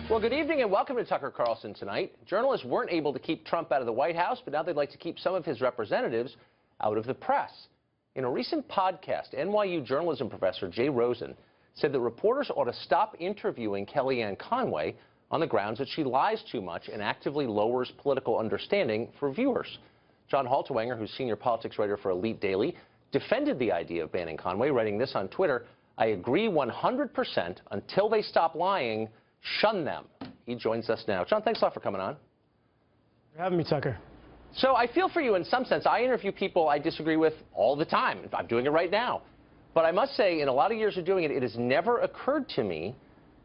Well, good evening and welcome to Tucker Carlson tonight. Journalists weren't able to keep Trump out of the White House, but now they'd like to keep some of his representatives out of the press. In a recent podcast, NYU journalism professor Jay Rosen said that reporters ought to stop interviewing Kellyanne Conway on the grounds that she lies too much and actively lowers political understanding for viewers. John Halterwanger, who's senior politics writer for Elite Daily, defended the idea of banning Conway, writing this on Twitter: "I agree 100%. Until they stop lying, shun them." He joins us now. John, thanks a lot for coming on. For having me, Tucker. So I feel for you in some sense. I interview people I disagree with all the time. I'm doing it right now. But I must say, in a lot of years of doing it, it has never occurred to me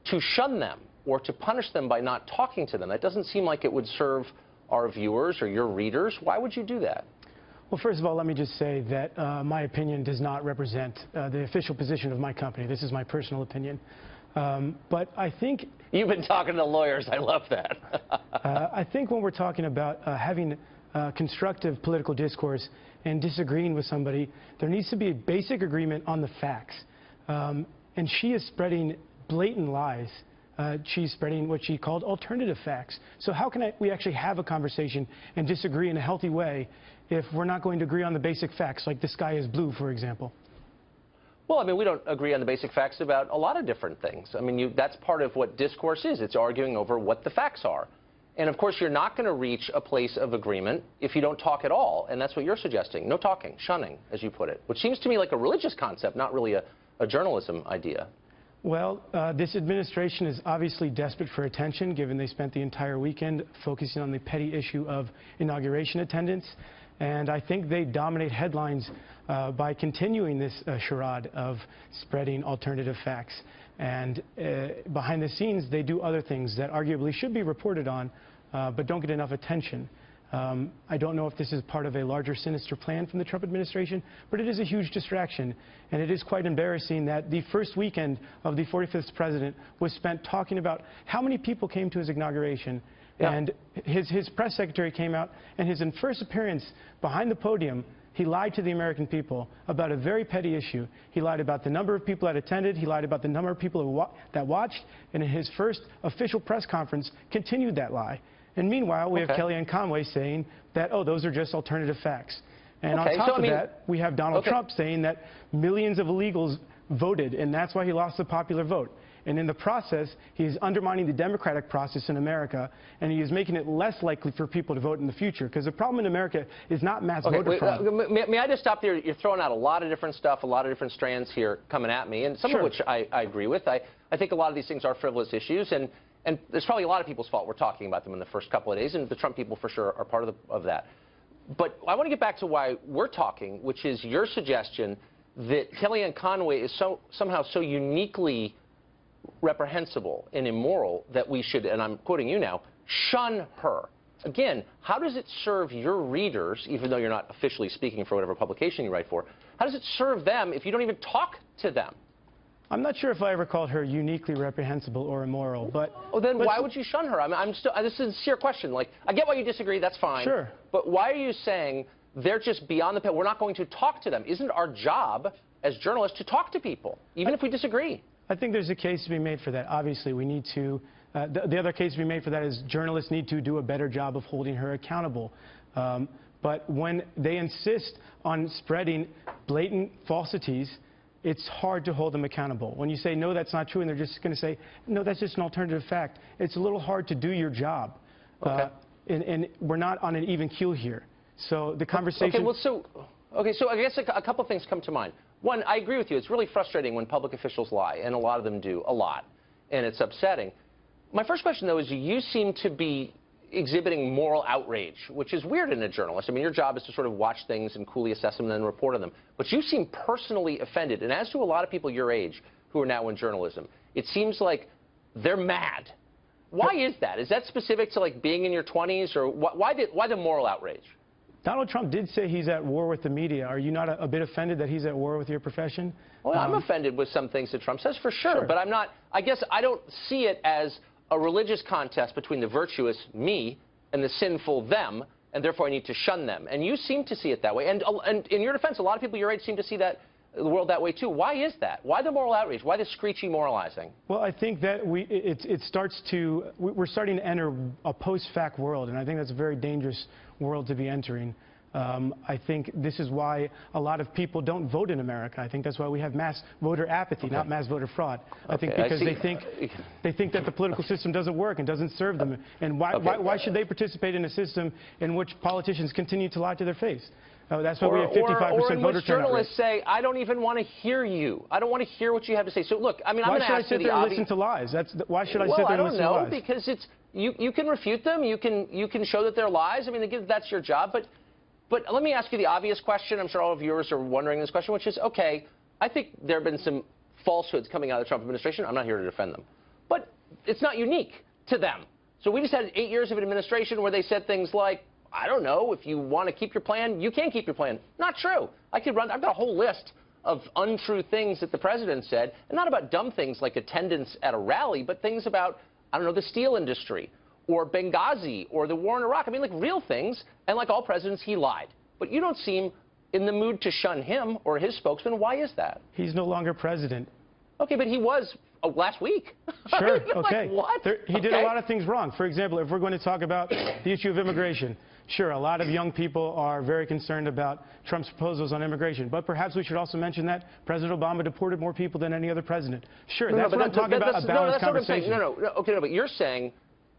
to shun them or to punish them by not talking to them. That doesn't seem like it would serve our viewers or your readers. Why would you do that? Well, first of all, let me just say that my opinion does not represent the official position of my company. This is my personal opinion. But I think... You've been talking to lawyers. I love that. I think when we're talking about having constructive political discourse and disagreeing with somebody, there needs to be a basic agreement on the facts. And she is spreading blatant lies. She's spreading what she called alternative facts. So how can we actually have a conversation and disagree in a healthy way if we're not going to agree on the basic facts, like the sky is blue, for example? Well, I mean, we don't agree on the basic facts about a lot of different things. I mean, that's part of what discourse is. It's arguing over what the facts are. And, of course, you're not going to reach a place of agreement if you don't talk at all. And that's what you're suggesting. No talking, shunning, as you put it, which seems to me like a religious concept, not really a journalism idea. Well, this administration is obviously desperate for attention, given they spent the entire weekend focusing on the petty issue of inauguration attendance. And I think they dominate headlines by continuing this charade of spreading alternative facts. And behind the scenes, they do other things that arguably should be reported on, but don't get enough attention. I don't know if this is part of a larger sinister plan from the Trump administration, but it is a huge distraction. And it is quite embarrassing that the first weekend of the 45th president was spent talking about how many people came to his inauguration. Yeah. And his press secretary came out, and his first appearance behind the podium, he lied to the American people about a very petty issue. He lied about the number of people that attended. He lied about the number of people that watched. And in his first official press conference, continued that lie. And meanwhile, we have Kellyanne Conway saying that, oh, those are just alternative facts. And on top of that, we have Donald Trump saying that millions of illegals voted, and that's why he lost the popular vote. And in the process, he is undermining the democratic process in America, and he is making it less likely for people to vote in the future. Because the problem in America is not mass voter fraud. May I just stop there? You're throwing out a lot of different stuff, a lot of different strands here coming at me, and some of which I agree with. I think a lot of these things are frivolous issues, and there's probably a lot of people's fault we're talking about them in the first couple of days, and the Trump people for sure are part of that. But I want to get back to why we're talking, which is your suggestion that Kellyanne Conway is somehow so uniquely reprehensible and immoral that we should, and I'm quoting you now, shun her. Again, how does it serve your readers, even though you're not officially speaking for whatever publication you write for, how does it serve them if you don't even talk to them? I'm not sure if I ever called her uniquely reprehensible or immoral, but... Well, then why would you shun her? I'm still, this is a sincere question. Like, I get why you disagree, that's fine. Sure. But why are you saying they're just beyond the pale? We're not going to talk to them. Isn't our job as journalists to talk to people, even if we disagree? I think there's a case to be made for that. Obviously, we need to, the other case to be made for that is journalists need to do a better job of holding her accountable. But when they insist on spreading blatant falsities, it's hard to hold them accountable. When you say, no, that's not true, and they're just going to say, no, that's just an alternative fact, it's a little hard to do your job. And we're not on an even keel here. So the conversation... so I guess a couple things come to mind. One, I agree with you. It's really frustrating when public officials lie, and a lot of them do, a lot, and it's upsetting. My first question, though, is you seem to be exhibiting moral outrage, which is weird in a journalist. I mean, your job is to sort of watch things and coolly assess them and then report on them. But you seem personally offended, and as do a lot of people your age who are now in journalism, it seems like they're mad. Why is that? Is that specific to, like, being in your 20s, or why the moral outrage? Donald Trump did say he's at war with the media. Are you not a bit offended that he's at war with your profession? Well, I'm offended with some things that Trump says, for sure. But I'm not, I guess I don't see it as a religious contest between the virtuous, me, and the sinful, them, and therefore I need to shun them. And you seem to see it that way. And in your defense, a lot of people your age seem to see that the world that way too. Why is that? Why the moral outrage? Why the screechy moralizing? Well, I think that we're starting to enter a post-fact world, and I think that's a very dangerous world to be entering. I think this is why a lot of people don't vote in America. I think that's why we have mass voter apathy, not mass voter fraud. I think because they think that the political system doesn't work and doesn't serve them. And why should they participate in a system in which politicians continue to lie to their face? That's why we have 55% voter turnout. Or in which journalists say, I don't even want to hear you. I don't want to hear what you have to say. So look, I mean, I'm going to ask you the obvious. Why should I sit there and listen to lies? Why should I sit there and listen to lies? Well, I don't know, because it's you can refute them. You can show that they're lies. I mean, that's your job. But let me ask you the obvious question. I'm sure all of viewers are wondering this question, which is, okay, I think there have been some falsehoods coming out of the Trump administration. I'm not here to defend them. But it's not unique to them. So we just had 8 years of an administration where they said things like, I don't know, if you want to keep your plan, you can keep your plan. Not true. I've got a whole list of untrue things that the president said, and not about dumb things like attendance at a rally, but things about, I don't know, the steel industry, or Benghazi, or the war in Iraq. I mean, like real things, and like all presidents, he lied. But you don't seem in the mood to shun him or his spokesman. Why is that? He's no longer president. Okay, but he was last week. Sure, I mean, okay. Like, what? He did a lot of things wrong. For example, if we're going to talk about the issue of immigration, sure, a lot of young people are very concerned about Trump's proposals on immigration. But perhaps we should also mention that President Obama deported more people than any other president. Sure, that's what I'm talking about, a balanced conversation. Okay, but you're saying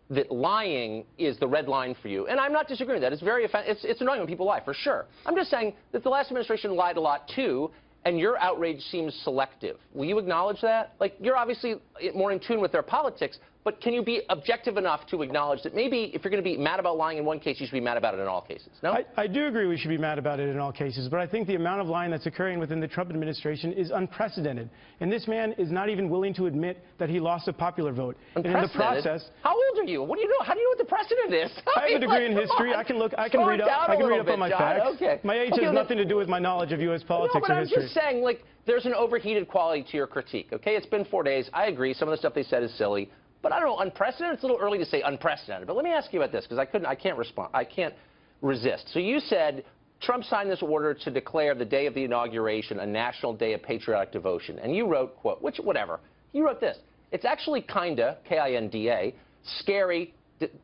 that lying is the red line for you. And I'm not disagreeing with that. It's very it's annoying when people lie, for sure. I'm just saying that the last administration lied a lot, too, and your outrage seems selective. Will you acknowledge that? Like, you're obviously more in tune with their politics, but can you be objective enough to acknowledge that maybe if you're going to be mad about lying in one case, you should be mad about it in all cases? No? I do agree we should be mad about it in all cases, but I think the amount of lying that's occurring within the Trump administration is unprecedented. And this man is not even willing to admit that he lost a popular vote. And in the process... How old are you? What do you know? How do you know what the precedent is? I have a degree in history. I can read up on my facts. Okay. My age has nothing to do with my knowledge of U.S. politics or history. I'm just saying, like, there's an overheated quality to your critique, okay? It's been 4 days. I agree. Some of the stuff they said is silly. But I don't know, unprecedented? It's a little early to say unprecedented. But let me ask you about this, because I can't respond. I can't resist. So you said Trump signed this order to declare the day of the inauguration a national day of patriotic devotion. And you wrote, quote, whatever. You wrote this. It's actually kinda, K-I-N-D-A, scary,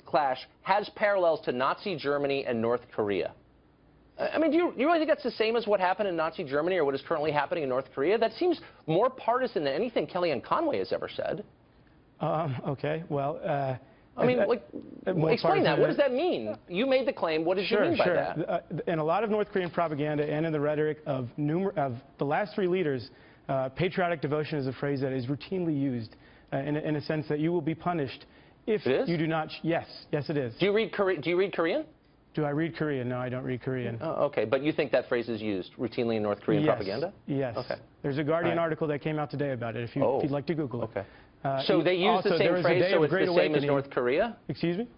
clash, has parallels to Nazi Germany and North Korea. I mean, do you really think that's the same as what happened in Nazi Germany or what is currently happening in North Korea? That seems more partisan than anything Kellyanne Conway has ever said. Okay, well... I mean, like, explain that. What does that mean? You made the claim. What did you mean by that? In a lot of North Korean propaganda and in the rhetoric of the last three leaders, patriotic devotion is a phrase that is routinely used in a sense that you will be punished if you do not... Yes, it is. Do you read Korean? Do I read Korean? No, I don't read Korean. Oh, okay. But you think that phrase is used routinely in North Korean propaganda? Yes. Okay. There's a Guardian article that came out today about it, if you'd like to Google it. Okay. So they use the same phrase, so it's the same as North Korea? Excuse me?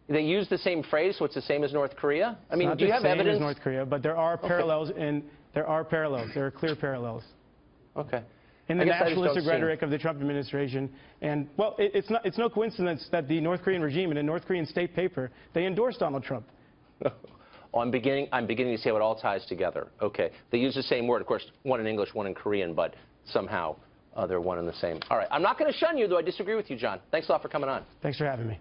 They use the same phrase, so it's the same as North Korea? I mean, do you have evidence? Not the same as North Korea, but there are parallels, there are clear parallels. Okay. In the nationalistic rhetoric of the Trump administration, and well, it's no coincidence that the North Korean regime and a North Korean state paper, they endorsed Donald Trump. Oh, I'm beginning to see how it all ties together. Okay. They use the same word, of course, one in English, one in Korean, but somehow they're one and the same. All right. I'm not going to shun you, though I disagree with you, John. Thanks a lot for coming on. Thanks for having me.